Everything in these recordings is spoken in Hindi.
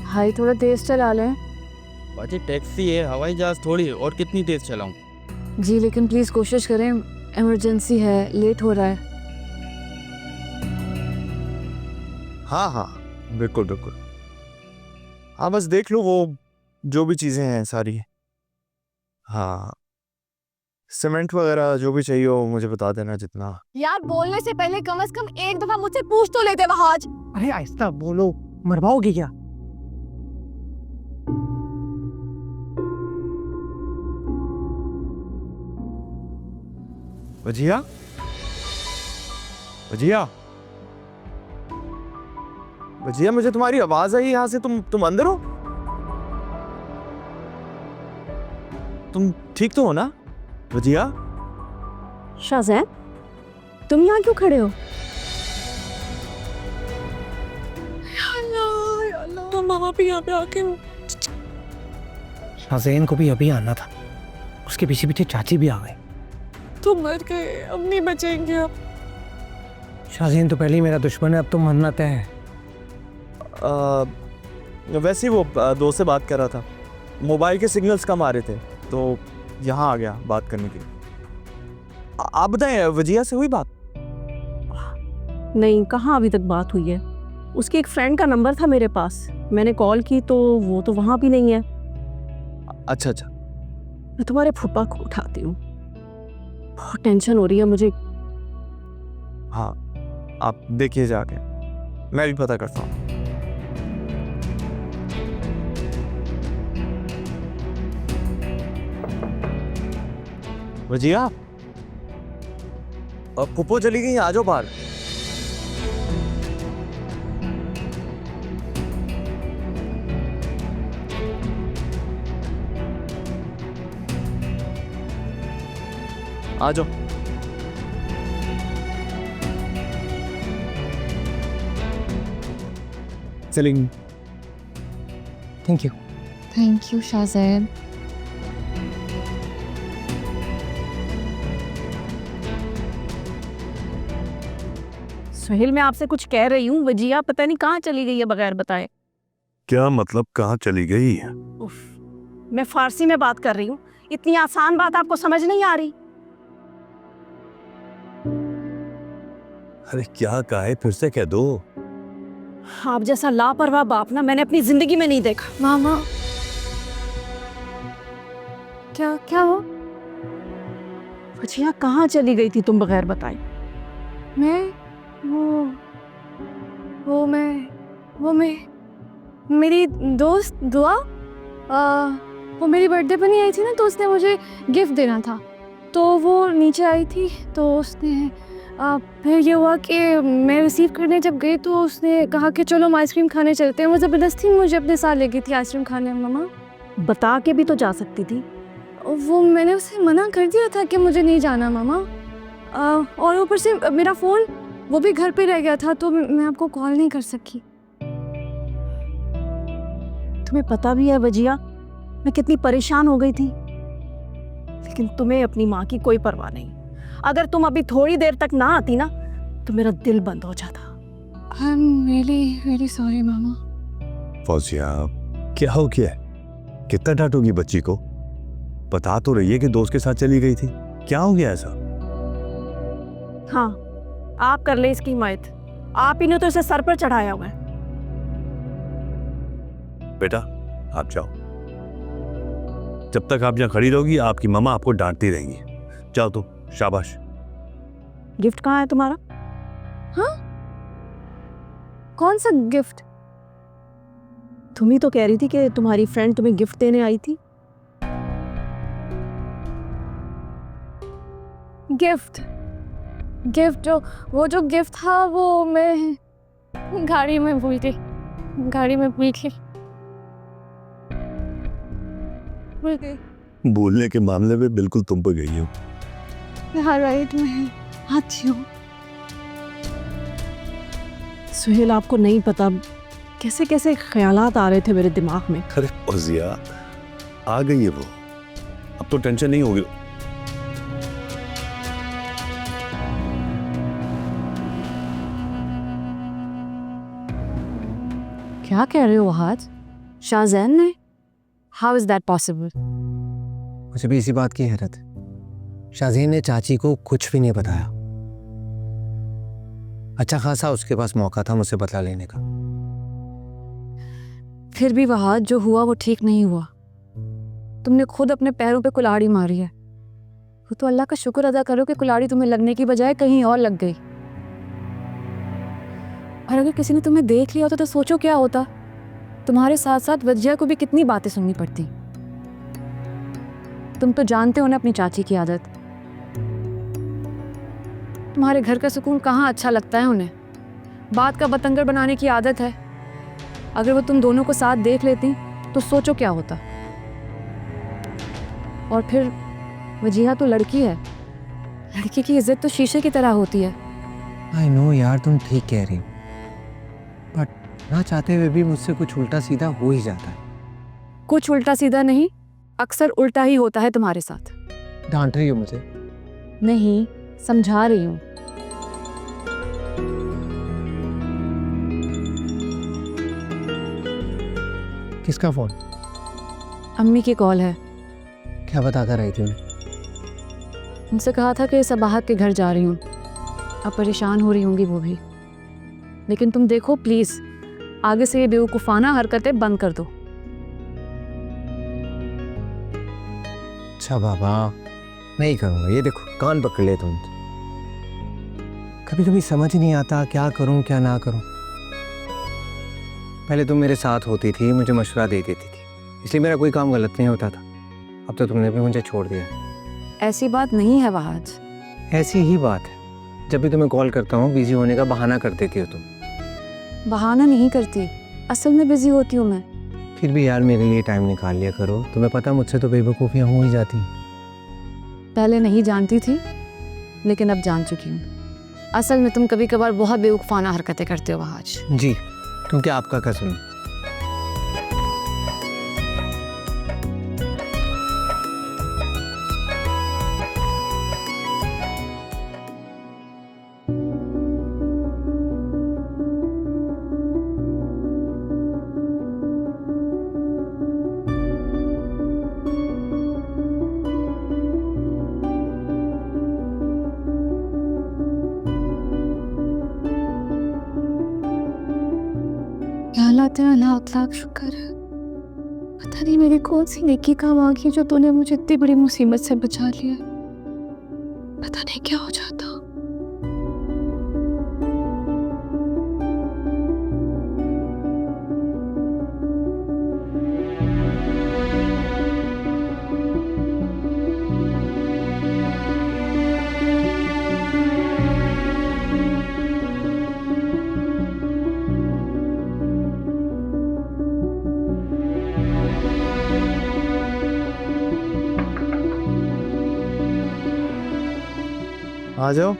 भाई थोड़ा तेज चला लें। बाजी टैक्सी है, हवाई जहाज थोड़ी, और कितनी तेज चलाऊं? जी लेकिन प्लीज़ कोशिश करें, इमरजेंसी है, लेट हो रहा है। हाँ हाँ, बिल्कुल बिल्कुल। हाँ बस देख लो वो जो भी चीज़ें हैं सारी। हाँ, सीमेंट वगैरह जो भी चाहिए हो मुझे बता देना जितना। यार बोलने से पहले कम से कम एक दफा मुझसे पूछ तो लेते वहाज। अरे आहिस्ता बोलो, मरवाओगे क्या? वजिया, वजिया, वजिया, मुझे तुम्हारी आवाज आई यहाँ से। तुम अंदर हो? तुम ठीक तो हो ना वजिया? शाज़ैन, तुम यहाँ क्यों खड़े हो? मामा भी यहाँ पे आके शाज़ैन को भी अभी आना था, उसके पीछे पीछे चाची भी आ गई। तुम मर गए, अब नहीं बचेंगे अब। शाज़ैन तो पहले ही मेरा दुश्मन है, अब तो मरना तय है। वैसे ही वो दोस्त से बात कर रहा था, मोबाइल के सिग्नल्स कम आ रहे थे तो यहाँ आ गया बात करने के लिए। आप बताएं, वजिया से हुई बात? नहीं, कहाँ अभी तक बात हुई है। उसकी एक फ्रेंड का नंबर था मेरे पास, मैंने कॉल की तो वो तो वहाँ भी नहीं है। अच्छा अच्छा। मैं तुम्हारे फूफा को उठाती हूँ, बहुत टेंशन हो रही है मुझे। हाँ, आप देखिए जाके, मैं भी पता करता हूँ। वजिया, अब फुप्पो चली गई, आ जाओ बाहर। आ जाओ। चलेंगे। Thank you. Thank you Shazain. Suhail, मैं आपसे कुछ कह रही हूँ, वजिया पता नहीं कहाँ चली गई है बगैर बताए। क्या मतलब, कहाँ चली गई? उफ, मैं फारसी में बात कर रही हूँ, इतनी आसान बात आपको समझ नहीं आ रही? अरे क्या कहा है, फिर से कह दो। आप जैसा लापरवाह बाप ना मैंने अपनी जिंदगी में नहीं देखा। मामा, क्या क्या हो? वजिया कहाँ चली गई थी तुम बगैर बताए? मैं वो मैं मेरी दोस्त दुआ, वो मेरी बर्थडे पर नहीं आई थी ना, तो उसने मुझे गिफ्ट देना था, तो वो नीचे आई थी, तो उसने फिर ये हुआ कि मैं रिसीव करने जब गई तो उसने कहा कि चलो हम आइसक्रीम खाने चलते हैं। वो ज़बरदस्ती मुझे अपने साथ ले गई थी आइसक्रीम खाने। मामा, बता के भी तो जा सकती थी। वो मैंने उसे मना कर दिया था कि मुझे नहीं जाना मामा, और ऊपर से मेरा फ़ोन वो भी घर पे रह गया था, तो मैं आपको कॉल नहीं कर सकी। तुम्हें पता भी है वजिया मैं कितनी परेशान हो गई थी, लेकिन तुम्हें अपनी माँ की कोई परवाह नहीं। अगर तुम अभी थोड़ी देर तक ना आती ना तो मेरा दिल बंद हो जाता। I'm really really sorry मामा। फौजिया, क्या हो गया? कितना डांटोगी बच्ची को? बता तो रही है कि दोस्त के साथ चली गई थी, क्या हो गया ऐसा? हाँ, आप कर ले इसकी हिमायत, आप ही ने तो इसे सर पर चढ़ाया हुआ है। बेटा आप जाओ, जब तक आप यहाँ खड़ी रहोगी आपकी मम्मा आपको डांटती रहेंगी। जाओ तुम, शाबाश। गिफ्ट कहाँ है तुम्हारा? हाँ, कौन सा गिफ्ट? तुम ही तो कह रही थी कि तुम्हारी फ्रेंड तुम्हें गिफ्ट देने आई थी। गिफ्ट वो जो गिफ्ट था वो मैं गाड़ी में भूल गई। भूलने के मामले में बिल्कुल तुम पर गई हो। हाँ राइट, मैं आती हूँ। सुहेल, आपको नहीं पता कैसे कैसे ख्यालात आ रहे थे मेरे दिमाग में। अरे फौजिया, आ गई है वो, अब तो टेंशन नहीं होगी। क्या कह रहे हो वहाज? शाहजैन ने? How is that possible? मुझे भी इसी बात की हैरत है। शाज़ीन ने चाची को कुछ भी नहीं बताया। अच्छा खासा उसके पास मौका था मुझसे बदला लेने का। फिर भी वहाँ जो हुआ वो ठीक नहीं हुआ। तुमने खुद अपने पैरों पे कुल्हाड़ी मारी है। वो तो अल्लाह का शुक्र अदा करो कि कुल्हाड़ी तुम्हें लगने की बजाय कहीं और लग गई। और अगर किसी ने तुम्हें देख लिया होता तो सोचो क्या होता। तुम्हारे साथ साथ वजिया को भी कितनी बातें सुननी पड़ती। तुम तो जानते हो ना अपनी चाची की आदत। तुम्हारे घर का सुकून कहाँ अच्छा लगता है उन्हें। बात का बतंगड़ बनाने की आदत है। अगर वो तुम दोनों को साथ देख लेती तो सोचो क्या होता। और फिर वजिया तो लड़की है। लड़की की इज्जत तो शीशे की तरह होती है। आई नो यार, तुम ठीक कह रही हो, बट ना चाहते हुए भी मुझसे कुछ उल्टा सीधा हो ही जाता है। कुछ उल्टा सीधा नहीं, अक्सर उल्टा ही होता है तुम्हारे साथ। डांट रही हो मुझे? नहीं, समझा रही हूँ। किसका फोन? अम्मी की कॉल है। क्या बता कर रही थी उन्हें? उनसे कहा था कि सबाहत के घर जा रही हूँ। अब परेशान हो रही होंगी वो भी। लेकिन तुम देखो प्लीज, आगे से ये बेवकूफ़ाना हरकतें बंद कर दो। अच्छा बाबा, नहीं करूँगा। ये देखो, कान पकड़ ले तुम। कभी कभी समझ ही नहीं आता क्या करूँ क्या ना करूँ। पहले तुम मेरे साथ होती थी, मुझे मशवरा दे देती थी, इसलिए मेरा कोई काम गलत नहीं होता था। अब तो तुमने भी मुझे छोड़ दिया। ऐसी बात नहीं है वहाज। ऐसी ही बात है। जब भी तुम्हें कॉल करता हूँ बिजी होने का बहाना कर देती हो तुम। बहाना नहीं करती, असल में बिजी होती हूँ मैं। फिर भी यार मेरे लिए टाइम निकाल लिया करो। तुम्हें पता मुझसे तो बेवकूफ़ियाँ हो ही जाती। पहले नहीं जानती थी, लेकिन अब जान चुकी हूँ। असल में तुम कभी कभार बहुत बेवकूफ़ाना हरकतें करते हो वहाज। जी, क्योंकि आपका कसम। लाते हैं, लाख लाख शुक्र है। पता नहीं मेरी कौन सी नेकी काम आ गई जो तूने मुझे इतनी बड़ी मुसीबत से बचा लिया। पता नहीं क्या हो जाता। आ जाओ।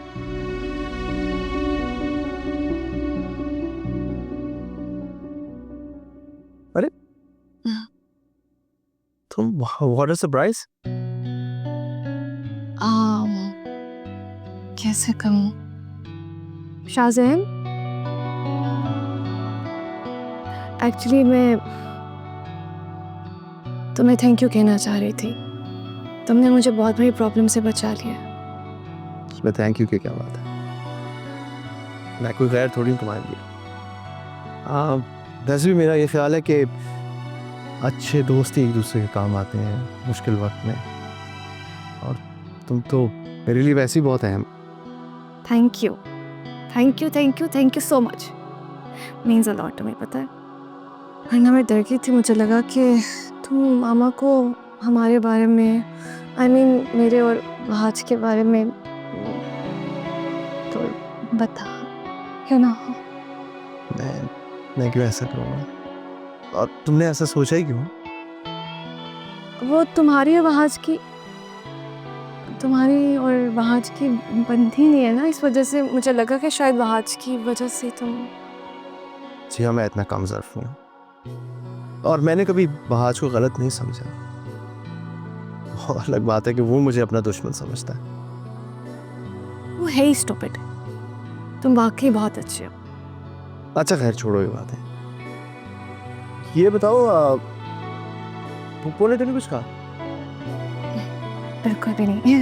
अरे तुम, व्हाट अ सरप्राइज। कैसे कहूँ शाहजैन, एक्चुअली मैं तुम्हें थैंक यू कहना चाह रही थी। तुमने मुझे बहुत बड़ी प्रॉब्लम से बचा लिया। उसमें थैंक यू की क्या बात है। मैं कोई गैर थोड़ी हूँ तुम्हारे लिए। वैसे भी मेरा ये ख्याल है कि अच्छे दोस्त ही एक दूसरे के काम आते हैं मुश्किल वक्त में। और तुम तो मेरे लिए वैसे ही बहुत अहम। Thank you, thank you, thank you, thank you so much. Means a lot तुम्हें पता है। वरना मैं डर गई थी। मुझे लगा कि तुम मामा को हमारे बारे में, आई मीन मेरे और वहाज के बारे में तो बता क्यों ना हो। मैं क्यों ऐसा करूँगा? और तुमने ऐसा सोचा ही क्यों? वो तुम्हारी और वहाज की बनती नहीं है ना, इस वजह से मुझे लगा कि शायद वहाज की वजह से तुम। जी हाँ, मैं इतना कम ज़र्फ नहीं हूँ और मैंने कभी बहाज को गलत नहीं समझा। और अलग बात है कि वो मुझे अपना दुश्मन समझता है। वो है ही स्टूपिड। तुम वाकई बहुत अच्छे हो। अच्छा खैर, छोड़ो ये बातें। ये बताओ पुप्पो ने तेने कुछ कहा? बिल्कुल भी नहीं।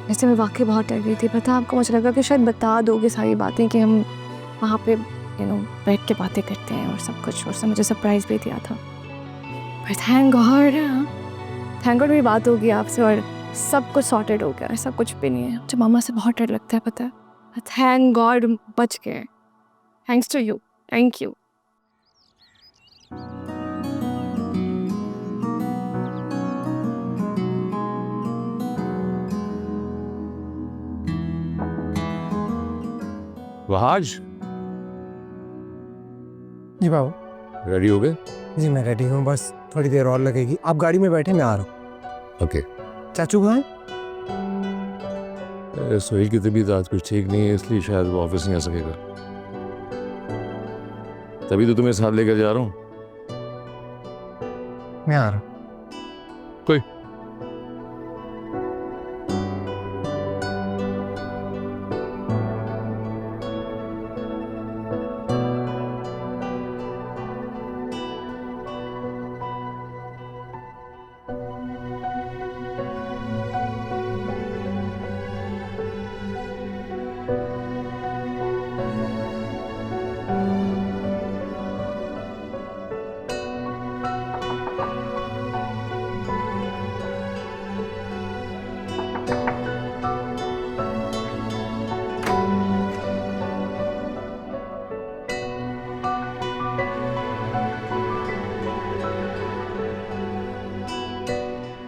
वैसे मैं वाकई बहुत डर गई थी, पता आपको, मुझे लगा कि शायद बता दोगे सारी बातें कि हम वहाँ पे बैठ के बातें करते हैं और सब कुछ, और सब मुझे सरप्राइज भी दिया था। पर थैंक गॉड मेरी बात होगी आपसे और सब कुछ सॉर्टेड हो गया, ऐसा कुछ भी नहीं है। मुझे मामा से बहुत डर लगता है, पता है। थैंक गॉड बच गए। Thanks to you, thank you. Wahaj ji बाबू। रेडी हो गए? जी मैं रेडी हूँ, बस थोड़ी देर और लगेगी। आप गाड़ी में बैठे, मैं आ रहा हूँ। ओके। चाचू कहाँ हैं? सोहेल की तबीयत आज कुछ ठीक नहीं है, इसलिए शायद वो ऑफिस नहीं आ सकेगा। तभी तो तुम्हें साथ लेकर जा रहा हूँ। मैं आ रहा हूँ। कोई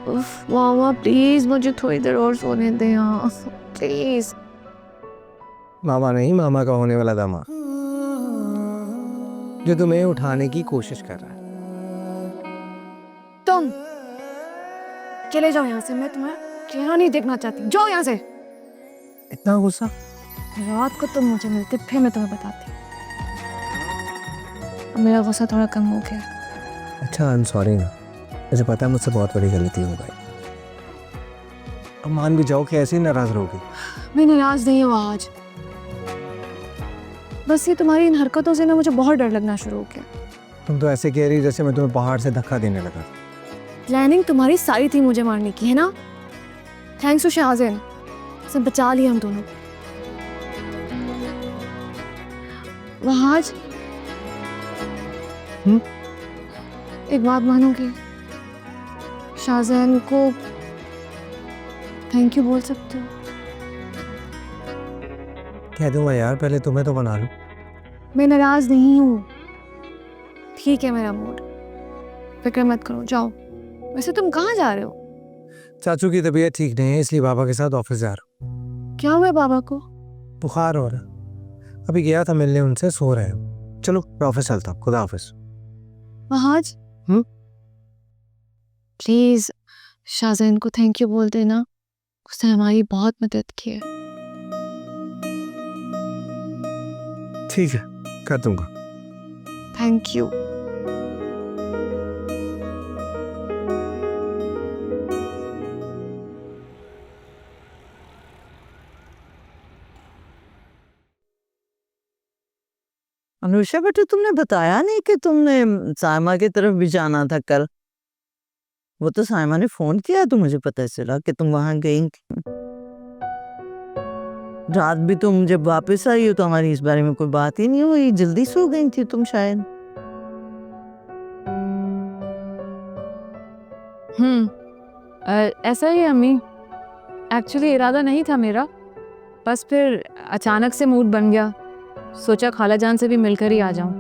उफ, मामा प्लीज मुझे थोड़ी देर और सोने दें यहाँ, प्लीज। मामा नहीं, मामा का होने वाला दामाद, जो तुम्हें उठाने की कोशिश कर रहा है। तुम चले जाओ यहाँ से, मैं तुम्हें चेहरा नहीं देखना चाहती, जाओ यहाँ से। इतना गुस्सा? रात को तुम मुझे मिलते, फिर मैं तुम्हें बताती। अब मेरा गुस्सा थोड़ा कम हो गया। अच्छा, आई एम सॉरी ना, मुझे पता है मुझसे बहुत बड़ी गलती हो गई। अब मान भी जाओ कि ऐसे ही नाराज रहोगी। मैं नाराज नहीं हूँ आज, बस ये तुम्हारी इन हरकतों से ना मुझे बहुत डर लगना शुरू हो गया। तुम तो ऐसे कह रही जैसे मैं तुम्हें पहाड़ से धक्का देने लगा था। प्लानिंग तुम्हारी सारी थी मुझे मारने की, है ना? थैंक्स टू शाहजैन, सब बचा लिया हम दोनों। वहाज, एक बात मानोगे? शाहजैन को थैंक यू बोल सकते हो? कह दूंगा यार, पहले तुम्हें तो बना लूं। मैं नाराज नहीं हूँ, ठीक है मेरा मूड, फिक्र मत करो, जाओ। वैसे तुम कहाँ जा रहे हो? चाचू की तबीयत ठीक नहीं है, इसलिए बाबा के साथ ऑफिस जा रहा हूँ। क्या हुआ बाबा को? बुखार हो रहा, अभी गया था मिलने उनसे, सो रहे हैं। चलो मैं ऑफिस चलता हूँ, खुदा हाफिज। वहाज, प्लीज शाहजैन को थैंक यू बोल देना, उसने हमारी बहुत मदद की है। ठीक है, कर दूंगा। Thank you. अनुषा बेटा, तुमने बताया नहीं कि तुमने सायमा की तरफ भी जाना था कल। वो तो सायमा ने फोन किया तो मुझे पता चला कि तुम वहां गई थी। रात भी तुम जब वापस आई हो तो हमारी इस बारे में कोई बात ही नहीं हुई, जल्दी सो गई थी तुम शायद। ऐसा ही अम्मी, एक्चुअली इरादा नहीं था मेरा, बस फिर अचानक से मूड बन गया, सोचा खाला जान से भी मिलकर ही आ जाऊं।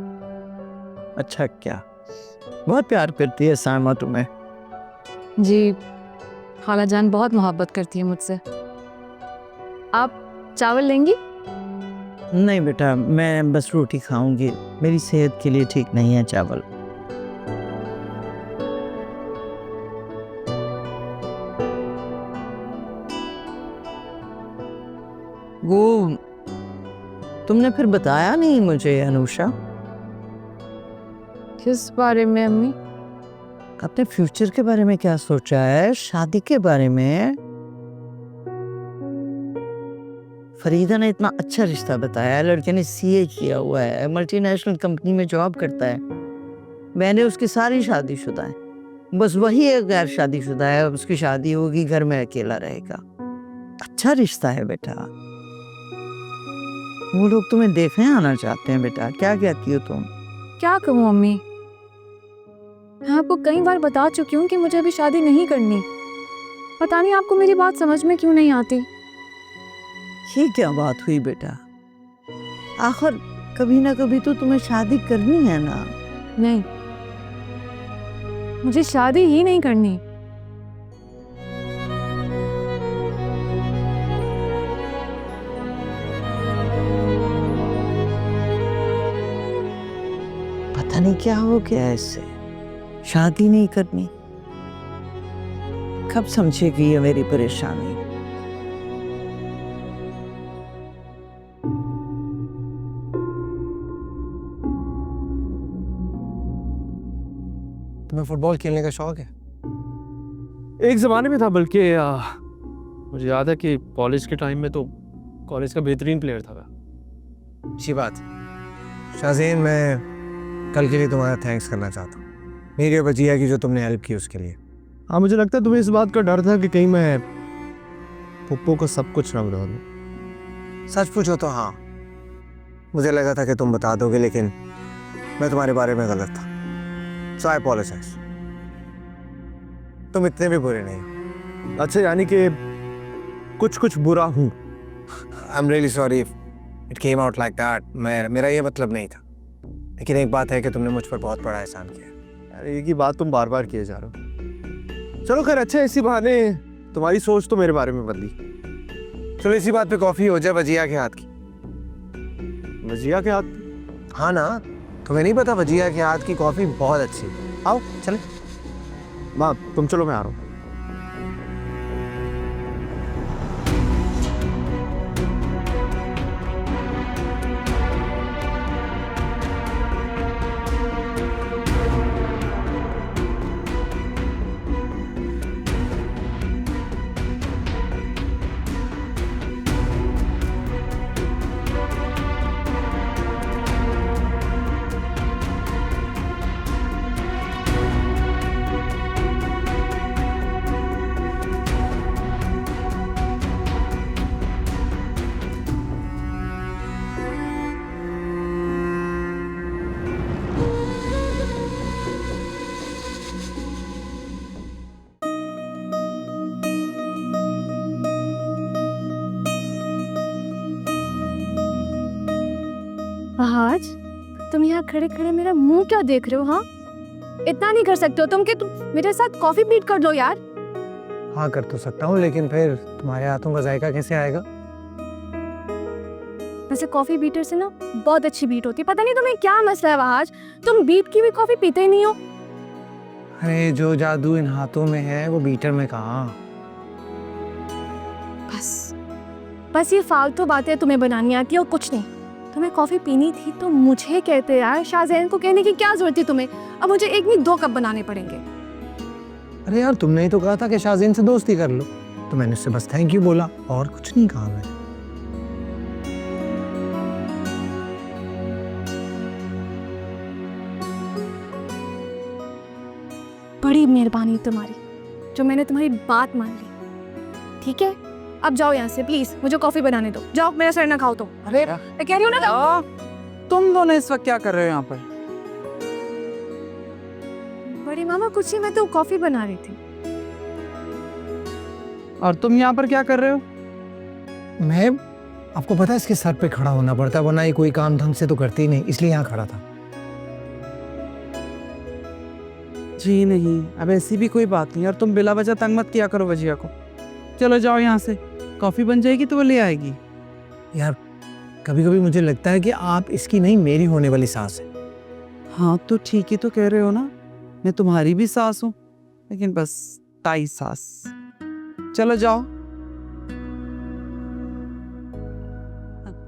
अच्छा, क्या बहुत प्यार करती है सायमा तुम्हें? जी, खाला जान बहुत मोहब्बत करती है मुझसे। आप चावल लेंगी? नहीं बेटा, मैं बस रोटी खाऊंगी, मेरी सेहत के लिए ठीक नहीं है चावल। वो तुमने फिर बताया नहीं मुझे अनुषा, किस बारे में अम्मी? अपने फ्यूचर के बारे में क्या सोचा है, शादी के बारे में? फरीदा ने इतना अच्छा रिश्ता बताया, लड़के ने सीए किया हुआ है, मल्टीनेशनल कंपनी में जॉब करता है। बहनें उसकी सारी शादीशुदा हैं, बस वही एक गैर शादीशुदा है। अब उसकी शादी होगी, घर में अकेला रहेगा। अच्छा रिश्ता है बेटा। वो लोग तुम्हें देखने आना चाहते हैं बेटा। क्या कहती हो तुम? क्या कहूँ अम्मी, मैं आपको कई बार बता चुकी हूँ कि मुझे अभी शादी नहीं करनी। पता नहीं आपको मेरी बात समझ में क्यों नहीं आती। ये क्या बात हुई बेटा? आखिर कभी ना कभी तो तुम्हें शादी करनी है ना। नहीं, मुझे शादी ही नहीं करनी। पता नहीं क्या हो गया इससे, शादी नहीं करनी। कब समझेगी ये मेरी परेशानी? तुम्हें फुटबॉल खेलने का शौक है? एक ज़माने में था, बल्कि मुझे याद है कि कॉलेज के टाइम में तो कॉलेज का बेहतरीन प्लेयर था मैं। अच्छी बात। शाज़ेन, मैं कल के लिए तुम्हारा थैंक्स करना चाहता हूँ, मेरी और बजिया की जो तुमने हेल्प की उसके लिए। हाँ, मुझे लगता है तुम्हें इस बात का डर था कि कहीं मैं पुप्पो को सब कुछ ना बता दूँ। सच पूछो तो हाँ, मुझे लगा था कि तुम बता दोगे, लेकिन मैं तुम्हारे बारे में गलत था। सो आई अपोलोजाइज। तुम इतने भी बुरे नहीं। अच्छा, यानी कि कुछ कुछ बुरा हूँ। I am really sorry if it came out like that. मेरा ये मतलब नहीं था, लेकिन एक बात है कि तुमने मुझ पर बहुत बड़ा एहसान किया। यार, एक ही बात तुम बार बार किए जा रहे हो। चलो खैर, अच्छा इसी बहाने तुम्हारी सोच तो मेरे बारे में बदली। चलो इसी बात पे कॉफी हो जाए बजिया के हाथ की। वजिया के हाथ? हाँ ना, तुम्हें नहीं पता? बजिया के हाथ की कॉफी बहुत अच्छी है। आओ चले। माँ तुम चलो, मैं आ रहा हूँ। आज तुम यहाँ खड़े खड़े मेरा मुंह क्या देख रहे हो? हाँ, इतना नहीं कर सकते हो तुम कि तुम मेरे साथ कॉफी बीट कर लो यार। हाँ कर तो सकता हूँ, लेकिन फिर तुम्हारे हाथों का जायका कैसे आएगा? वैसे कॉफी बीटर से ना बहुत अच्छी बीट होती है। पता नहीं तुम्हें क्या मसला है आज, तुम बीट की भी कॉफी पीते ही नहीं हो। अरे जो जादू इन हाथों में है वो बीटर में कहाँ। बस ये फालतू बातें तुम्हें बनानी आती है और कुछ नहीं। तुम्हें कॉफी पीनी थी तो मुझे कहते यार, शाहजैन को कहने की क्या जरूरत थी तुम्हें? अब मुझे एक नहीं 2 कप बनाने पड़ेंगे। अरे यार, तुमने ही तो कहा था कि शाज़ेन से दोस्ती कर लो, तो मैंने उससे बस थैंक यू बोला और कुछ नहीं कहा मैंने। बड़ी मेहरबानी तुम्हारी जो मैंने तुम्हारी बात मान ली। ठीक है, अब जाओ यहाँ से प्लीज, मुझे कॉफी बनाने दो। जाओ, मेरा सर ना खाओ तुम। अरे मैं कह रही हूँ ना। तुम दोनों इस वक्त क्या कर रहे हो यहाँ पर? बड़ी मामा कुछ ही, मैं तो कॉफी बना रही थी। और तुम यहाँ पर क्या कर रहे हो? मैं, आपको पता है इसके सर पे खड़ा होना पड़ता है, वरना ये कोई काम ढंग से तो करती ही नहीं, इसलिए यहाँ खड़ा था। जी नहीं, अब ऐसी भी कोई बात नहीं। और तुम बिला वजह तंग मत किया करो वजिया को। चलो जाओ यहाँ से, कॉफी बन जाएगी तो वो ले आएगी। यार कभी कभी मुझे लगता है कि आप इसकी नहीं मेरी होने वाली सास है। हाँ तो ठीक ही तो कह रहे हो ना, मैं तुम्हारी भी सास हूँ, लेकिन बस ताई सास। चलो जाओ।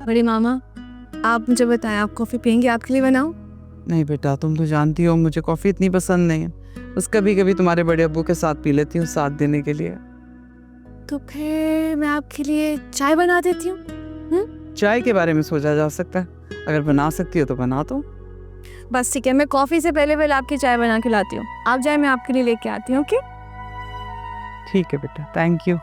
बड़ी मामा आप मुझे बताएं, आप कॉफी पियेंगे? आपके लिए बनाऊं? नहीं बेटा, तुम तो जानती हो मुझे कॉफी इतनी पसंद नहीं है। बस कभी कभी तुम्हारे बड़े अब्बू के साथ पी लेती हूँ, साथ देने के लिए। तो फिर मैं आपके लिए चाय बना देती हूँ। चाय के बारे में सोचा जा सकता है, अगर बना सकती हो तो बना दो। बस ठीक है, मैं कॉफ़ी से पहले पहले आपकी चाय बना के लाती हूँ। आप जाए, मैं आपके लिए लेके आती हूँ। ओके? ठीक है बेटा, थैंक यू।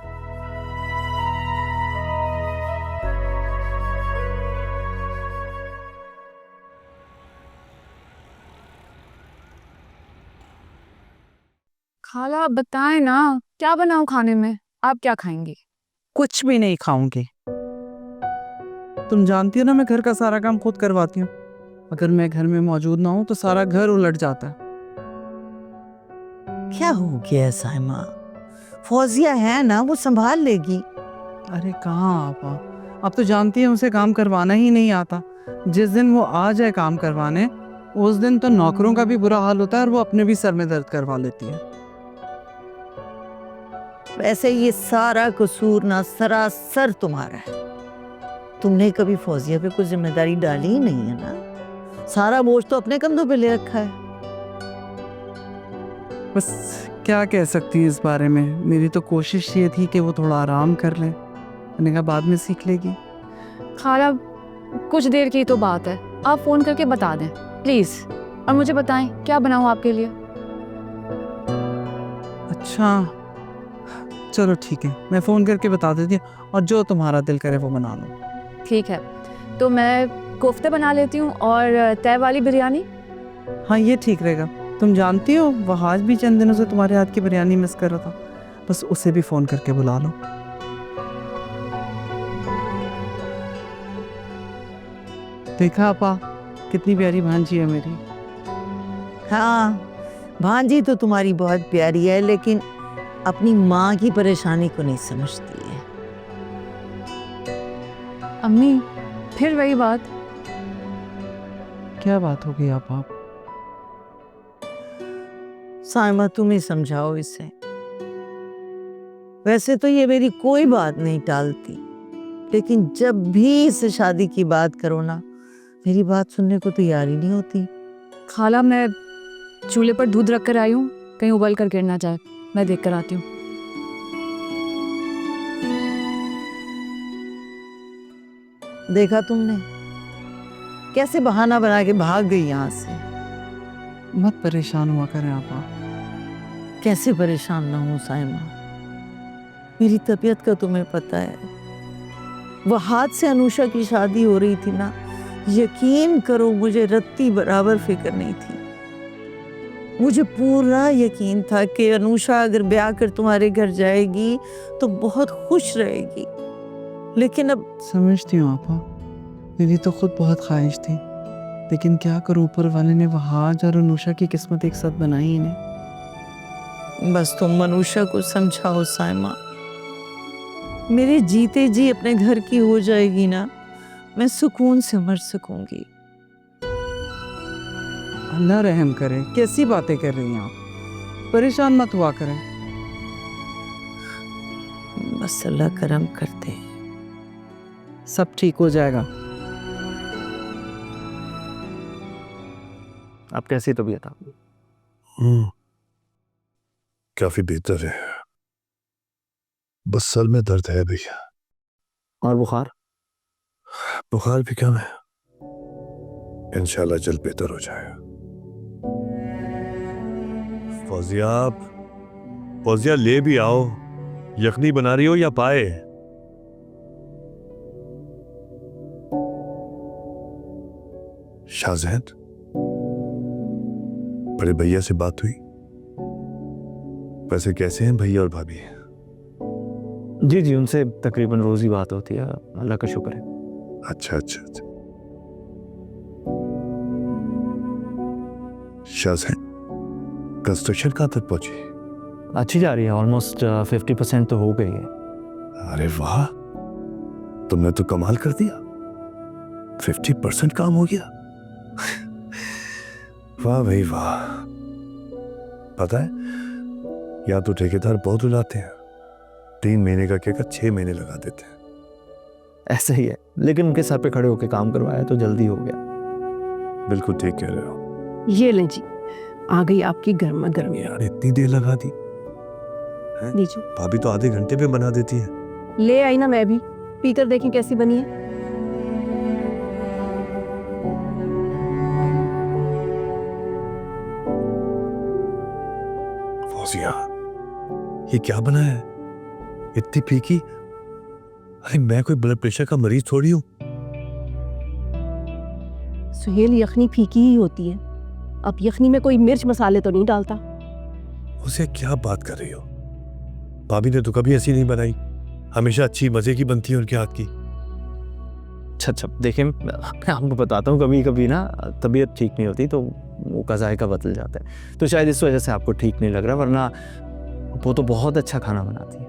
खाला बताएं ना, क्या बनाऊँ खाने में? आप क्या खाएंगी? कुछ भी नहीं खाऊंगी। तुम जानती हो ना मैं घर का सारा काम खुद करवाती हूँ। अगर मैं घर में मौजूद ना हूँ तो सारा घर उलट जाता है। क्या हो गया साइमा? फौजिया है ना, वो संभाल लेगी। अरे कहाँ आपा, आप तो जानती हैं उसे काम करवाना ही नहीं आता। जिस दिन वो आ जाए काम करवाने, उस दिन तो नौकरों का भी बुरा हाल होता है और वो अपने भी सर में दर्द करवा लेती है। वैसे ये सारा कसूर ना सरासर तुम्हारा है। तुमने कभी फौजिया पे कोई जिम्मेदारी डाली ही नहीं है ना। सारा बोझ तो अपने कंधों पे ले रखा है। बस क्या कह सकती है इस बारे में। मेरी तो कोशिश ये थी कि वो थोड़ा आराम कर ले, मैंने कहा बाद में सीख लेगी। खाला कुछ देर की तो बात है, आप फ़ोन करके बता दें प्लीज़। और मुझे बताएं क्या बनाऊँ आपके लिए। अच्छा चलो ठीक है, मैं फ़ोन करके बता देती हूँ और जो तुम्हारा दिल करे वो बना लो। ठीक है, तो मैं कोफ्ते बना लेती हूँ और तय वाली बिरयानी। हाँ ये ठीक रहेगा। तुम जानती हो वह आज भी चंद दिनों से तुम्हारे हाथ की बिरयानी मिस कर रहा था। बस उसे भी फ़ोन करके बुला लो। देखा आपा, कितनी प्यारी भांजी है मेरी। हाँ, भांजी तो तुम्हारी बहुत प्यारी है, लेकिन अपनी माँ की परेशानी को नहीं समझती है। अम्मी फिर वही बात। क्या बात हो गई आपा? साइमा तुम ही समझाओ इसे। वैसे तो ये मेरी कोई बात नहीं टालती, लेकिन जब भी इससे शादी की बात करो ना, मेरी बात सुनने को तैयार ही नहीं होती। खाला मैं चूल्हे पर दूध रख कर आई हूँ, कहीं उबल कर गिर ना जाए, मैं देख कर आती हूँ। देखा तुमने कैसे बहाना बना के भाग गई यहाँ से। मत परेशान हुआ करें आपा। कैसे परेशान ना हूँ साइमा, मेरी तबीयत का तुम्हें पता है। वह हाथ से अनुषा की शादी हो रही थी ना, यकीन करो मुझे रत्ती बराबर फिक्र नहीं थी। मुझे पूरा यकीन था कि अनुषा अगर ब्याह कर तुम्हारे घर जाएगी तो बहुत खुश रहेगी, लेकिन अब समझती हूँ आपा, मेरी तो खुद बहुत ख्वाहिश थी, लेकिन क्या करूँ, ऊपर वाले ने वहाज और अनुषा की किस्मत एक साथ बनाई ही नहीं। बस तुम अनुषा को समझाओ साइमा। मेरे जीते जी अपने घर की हो जाएगी ना, मैं सुकून से मर सकूंगी। अल्लाह रहम करे, कैसी बातें कर रही हैं आप? परेशान मत हुआ करें। बस अल्लाह करम करते। सब ठीक हो जाएगा। आप कैसी तबीयत आपकी? काफी बेहतर है, बस सर में दर्द है भैया। और बुखार? बुखार भी कम है, इंशाल्लाह जल्द बेहतर हो जाएगा। फौजिया, फौजिया ले भी आओ, यखनी बना रही हो या पाए? शाहजैन, बड़े भैया से बात हुई? वैसे कैसे हैं भैया और भाभी? जी जी, उनसे तकरीबन रोज ही बात होती है, अल्लाह का शुक्र है। अच्छा अच्छा अच्छा। शाहजैन, कंस्ट्रक्शन कहाँ तक पहुंची? अच्छी जा रही है, ऑलमोस्ट 50% तो हो गई है। अरे वाह, तुमने तो कमाल कर दिया, 50% काम हो गया। वाह भाई वाह। पता है, या तो ठेकेदार बहुत उड़ाते हैं, 3 महीने का ठेका 6 महीने लगा देते हैं। ऐसा ही है, लेकिन उनके सर पे खड़े होकर काम करवाया तो जल्दी हो गया। बिल्कुल ठीक कह रहे हो ये लें जी, आ गई आपकी गर्मा गर्मी। यार, इतनी देर लगा दी। लीजिए, भाभी तो आधे घंटे में बना देती है। ले आई ना मैं भी, पीकर देखें कैसी बनी है। फौजिया, ये क्या बना है? इतनी फीकी? अरे मैं कोई ब्लड प्रेशर का मरीज थोड़ी हूँ। सुहेल, यखनी फीकी ही होती है। अब यखनी में कोई मिर्च मसाले तो नहीं डालता। उसे क्या बात कर रही हो? भाभी ने तो कभी ऐसी नहीं बनाई, हमेशा अच्छी मजे की बनती है उनके हाथ की। अच्छा देखें, मैं आपको बताता हूँ, कभी कभी ना तबीयत ठीक नहीं होती तो वो का जायका बदल जाता है, तो शायद इस वजह से आपको ठीक नहीं लग रहा, वरना वो तो बहुत अच्छा खाना बनाती है।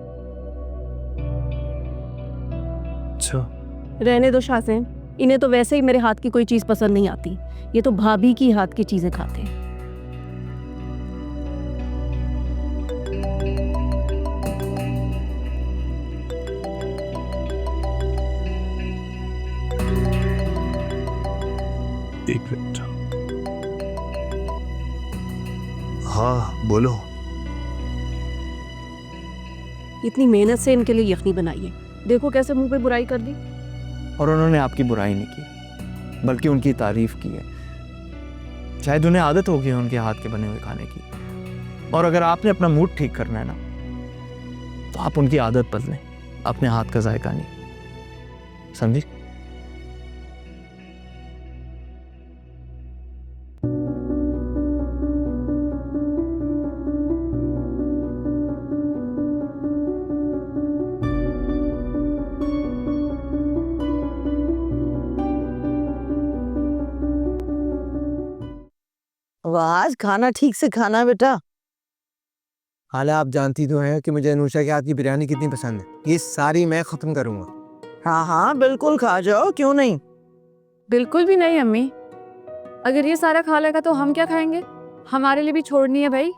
अच्छा, रहने दो शाहज़ैन, इन्हें तो वैसे ही मेरे हाथ की कोई चीज़ पसंद नहीं आती। ये तो भाभी की हाथ की चीज़ें खाते हैं। एक मिनट। हाँ बोलो। इतनी मेहनत से इनके लिए यखनी बनाई है, देखो कैसे मुंह पे बुराई कर दी। और उन्होंने आपकी बुराई नहीं की, बल्कि उनकी तारीफ की है। शायद उन्हें आदत होगी उनके हाथ के बने हुए खाने की, और अगर आपने अपना मूड ठीक करना है ना, तो आप उनकी आदत बदलें, अपने हाथ का जायका नहीं। समझी? आज खाना ठीक से खाना बेटा। हाला, आप जानती तो हैं कि मुझे अनुषा के हाथ की बिरयानी कितनी पसंद है। ये सारी मैं खत्म करूंगा। हाँ हाँ बिल्कुल खा जाओ, क्यों नहीं। बिल्कुल भी नहीं अम्मी, अगर ये सारा खा लेगा तो हम क्या खाएंगे? हमारे लिए भी छोड़नी है भाई।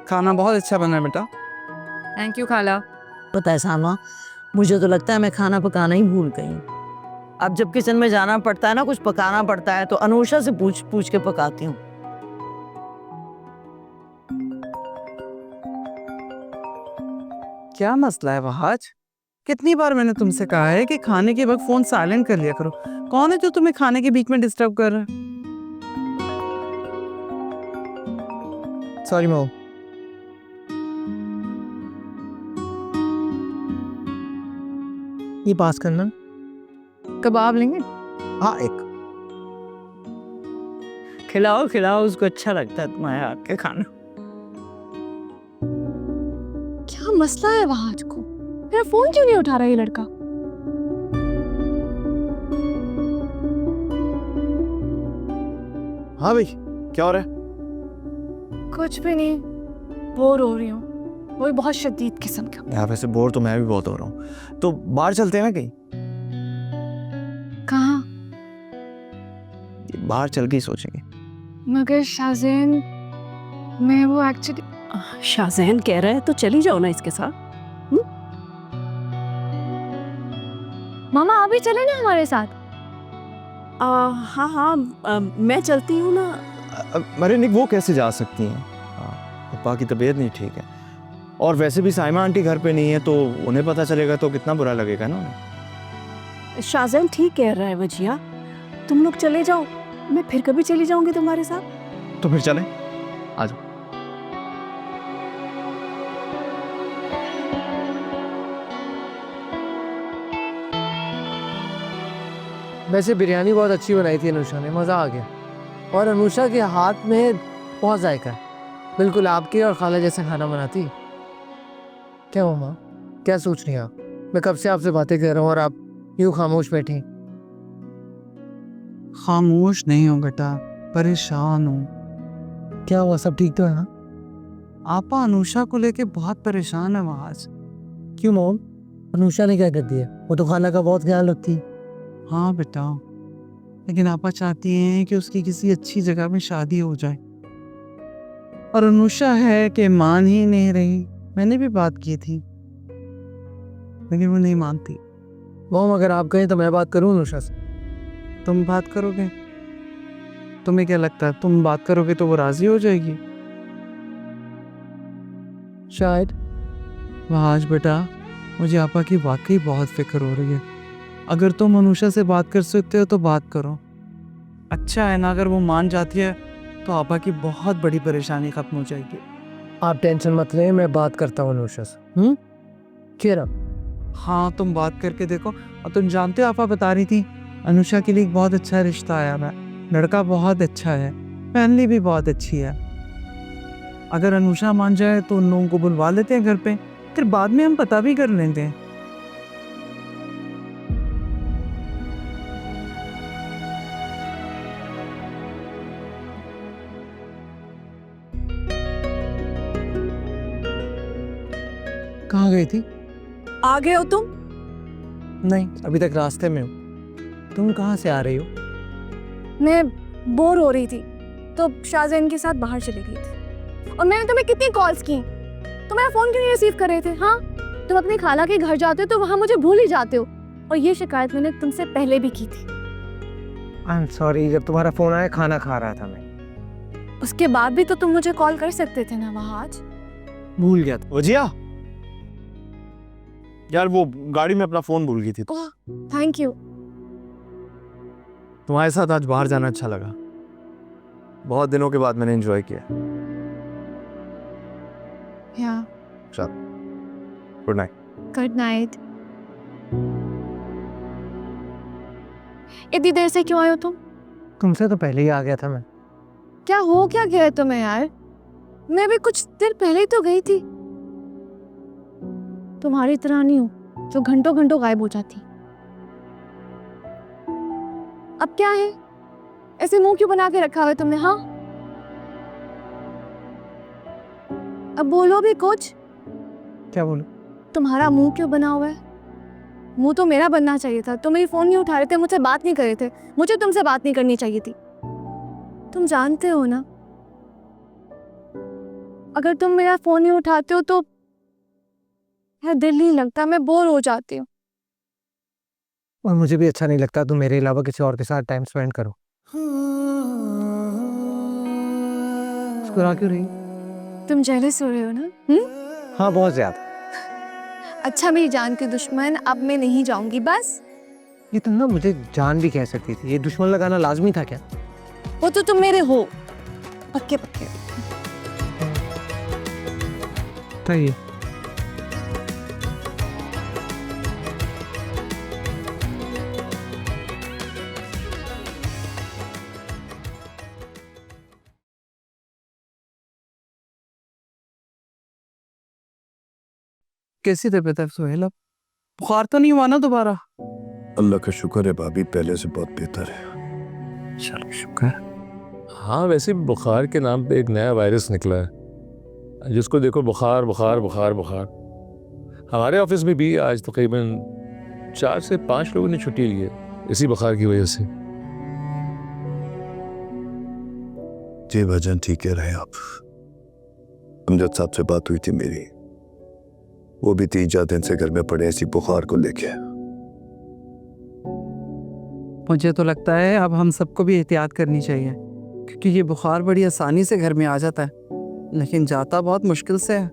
खाना बहुत अच्छा बना है बेटा। थैंक यू खाला। पता है सामा, मुझे तो लगता है मैं खाना पकाना ही भूल गई हूँ। अब जब किचन में जाना पड़ता है ना, कुछ पकाना पड़ता है, तो अनुषा से पूछ पूछ के पकाती हूँ। क्या मसला है वहाज? कितनी बार मैंने तुमसे कहा है कि खाने के वक्त फोन साइलेंट कर लिया करो। कौन है जो तुम्हें खाने के बीच में डिस्टर्ब कर रहा है? Sorry mom. ये पास करना। कबाब लेंगे? हाँ एक। खिलाओ खिलाओ, उसको अच्छा लगता है तुम्हारे हाथ के खाना। क्या मसला है वहाज को? मेरा फोन क्यों नहीं उठा रहा ये लड़का? हाँ भाई, क्या हो रहा है? कुछ भी नहीं, बोर हो रही हूँ, वो भी बहुत शदीद किस्म का। यार वैसे बोर तो मैं भी बहुत हो रहा हूँ, तो बाहर चलते हैं ना कहीं। कहाँ? बाहर चल के ही सोचेंगे। मगर शाहज़ैन, मैं वो एक्चुअली शाहज़ैन कह रहा है तो चली जाओ ना इसके साथ। मामा आप भी चले ना हमारे साथ। हाँ हाँ, मैं चलती हूँ ना। अरे निक, वो कैसे जा सकती हैं? पापा की तबीयत नहीं ठीक है, और वैसे भी साइमा आंटी घर पे नहीं है, तो उन्हें पता चलेगा तो कितना बुरा लगेगा ना उन्हें। शाहज़ैन ठीक कह रहा है वजिया, तुम लोग चले जाओ, मैं फिर कभी चली जाऊंगी तुम्हारे साथ। तो फिर चलें, आ जाओ। वैसे बिरयानी बहुत अच्छी बनाई थी अनुषा ने, मज़ा आ गया। और अनुषा के हाथ में बहुत जायका है, बिल्कुल आपके और खाला जैसा खाना बनाती। क्या मम्मा, क्या सोच रही हैं आप? मैं कब से आपसे बातें कर रहा हूँ और आप यूँ खामोश बैठी। खामोश नहीं हो बेटा, परेशान हूँ। क्या हुआ, सब ठीक तो है ना? आपा अनुषा को लेके बहुत परेशान है वहाज। क्यों मॉम, अनुषा ने क्या कर दिया? वो तो खाना का बहुत ख्याल रखती। हाँ बेटा, लेकिन आपा चाहती हैं कि उसकी किसी अच्छी जगह में शादी हो जाए, और अनुषा है कि मान ही नहीं रही। मैंने भी बात की थी, लेकिन वो नहीं मानती। मॉम अगर आप कहें तो मैं बात करूँ अनुषा से। तुम बात करोगे? तुम्हें क्या लगता है, तुम बात करोगे तो वो राजी हो जाएगी? शायद। वहाज बेटा, मुझे आपा की वाकई बहुत फिक्र हो रही है। अगर तुम अनुषा से बात कर सकते हो तो बात करो। अच्छा है ना, अगर वो मान जाती है तो आपा की बहुत बड़ी परेशानी खत्म हो जाएगी। आप टेंशन मत लें, मैं बात करता हूँ अनुषा से। किरण, हाँ तुम बात करके देखो। और तुम जानते हो आपा बता रही थी अनुषा के लिए एक बहुत अच्छा रिश्ता आया है, लड़का बहुत अच्छा है, फैमिली भी बहुत अच्छी है। अगर अनुषा मान जाए तो उन लोगों को बुलवा लेते हैं घर पे, फिर बाद में हम पता भी कर लेते हैं। कहाँ गई थी? आ गए हो तुम? नहीं, अभी तक रास्ते में हूँ। तुम कहाँ से आ रही हो? मैं बोर हो रही थी तो शाहजैन के साथ बाहर चली गई थी। और मैंने तुम्हें कितनी कॉल्स की, तो मेरा फ़ोन क्यों नहीं रिसीव कर रहे थे? हाँ, तुम अपनी खाला के घर जाते हो तो वहाँ मुझे भूल ही जाते हो। और ये शिकायत मैंने तुमसे पहले भी की थी। आई एम सॉरी, जब तुम्हारा फ़ोन आया खाना खा रहा था मैं। उसके बाद भी तो तुम मुझे कॉल कर सकते थे ना वहाँ आज। भूल गया था। वजिया यार, वो गाड़ी में अपना फोन भूल गई थी। ओह, थैंक यू। तुम्हारे साथ आज बाहर जाना अच्छा लगा, बहुत दिनों के बाद मैंने एंजॉय किया। या गुड नाइट। Good night. इतनी देर से क्यों आए हो तुम? तुमसे तो पहले ही आ गया था मैं। क्या हो क्या गया है तुम्हें यार? मैं भी कुछ देर पहले ही तो गई थी। तुम्हारी तरह नहीं हूँ जो घंटों घंटों गायब हो जाती। अब क्या है, ऐसे मुंह क्यों बना के रखा हुआ है तुमने? हाँ, अब बोलो भी कुछ। क्या बोलूं? तुम्हारा मुंह क्यों बना हुआ है? मुंह तो मेरा बनना चाहिए था। तुम मेरी फोन नहीं उठा रहे थे, मुझसे बात नहीं कर रहे थे। मुझे तुमसे बात नहीं करनी चाहिए थी। तुम जानते हो ना, अगर तुम मेरा फोन नहीं उठाते हो तो मेरा दिल नहीं लगता, मैं बोर हो जाती हूँ। और मुझे भी अच्छा नहीं लगता तुम मेरे अलावा किसी और के साथ टाइम स्पेंड करो। मुस्कुरा क्यों रही? तुम जेलस हो रहे हो ना? हाँ, बहुत ज्यादा। अच्छा मेरी जान की दुश्मन, अब मैं नहीं जाऊंगी बस। ये तुम ना मुझे जान भी कह सकती थी, ये दुश्मन लगाना लाजमी था क्या? वो तो तुम मेरे हो, पक्के पक्के। बताइए। कैसी तबीयत है सुहेल? अब बुखार तो नहीं हुआ ना दोबारा? अल्लाह का शुक्र है भाभी, पहले से बहुत बेहतर है। चलो शुक्र। हाँ, वैसे बुखार के नाम पे एक नया वायरस निकला है जिसको देखो बुखार बुखार बुखार बुखार। हमारे ऑफिस में भी आज तकरीबन 4 से 5 लोगों ने छुट्टी ली है इसी बुखार की वजह से। जी भजन, ठीक है रहे आप। अमजद साहब से बात हुई थी मेरी, वो भी 3-4 दिन से घर में पड़े इसी बुखार को लेके। मुझे तो लगता है अब हम सबको भी एहतियात करनी चाहिए, क्योंकि ये बुखार बड़ी आसानी से घर में आ जाता है लेकिन जाता बहुत मुश्किल से है।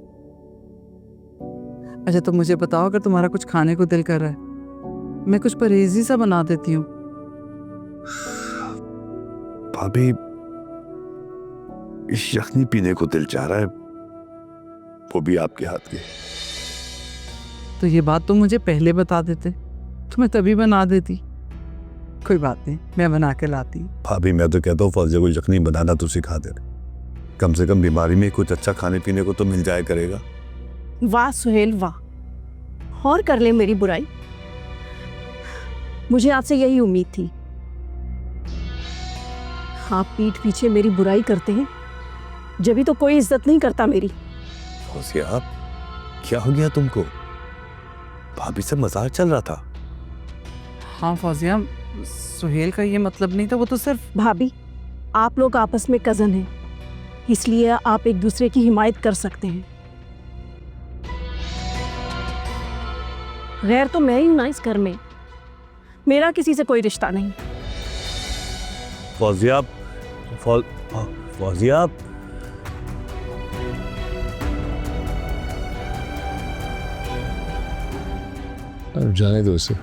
अच्छा तो मुझे बताओ, अगर तुम्हारा कुछ खाने को दिल कर रहा है, मैं कुछ परहेजी सा बना देती हूँ। भाभी, इस यखनी पीने को दिल चाह रहा है, वो भी आपके हाथ के। तो ये बात तुम मुझे पहले बता देते तो मैं तभी बना देती। कोई बात नहीं, मैं बना के लाती। भाभी मैं तो कहता हूँ फौजिया को यखनी बनाना तो सिखा दे, कम से कम बीमारी में कुछ अच्छा खाने पीने को तो मिल जाया करेगा। वाह सुहेल वाह, और कर ले मेरी बुराई। मुझे आपसे यही उम्मीद थी। आप पीठ पीछे मेरी बुराई करते हैं, जब तो कोई इज्जत नहीं करता मेरी। फौजिया, क्या हो गया तुमको? भाभी से मजाक चल रहा था। हाँ फौजिया, सुहेल का ये मतलब नहीं था, वो तो सिर्फ। भाभी, आप लोग आपस में कजन हैं, इसलिए आप एक दूसरे की हिमायत कर सकते हैं। गैर तो मैं ही हूं ना इस घर में, मेरा किसी से कोई रिश्ता नहीं। फौजिया, फौजिया, अब जाने दो उसे।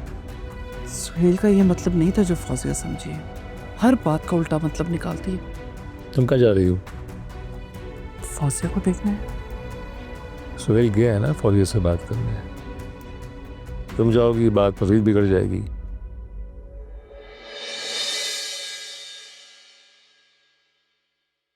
सुहेल का ये मतलब नहीं था जो फौजिया समझी है। हर बात का उल्टा मतलब निकालती है। तुम कहाँ जा रही हो? फौजिया को देखना है। सुहेल गया है ना फौजिया से बात करने। तुम जाओगी, बात मजीद बिगड़ जाएगी।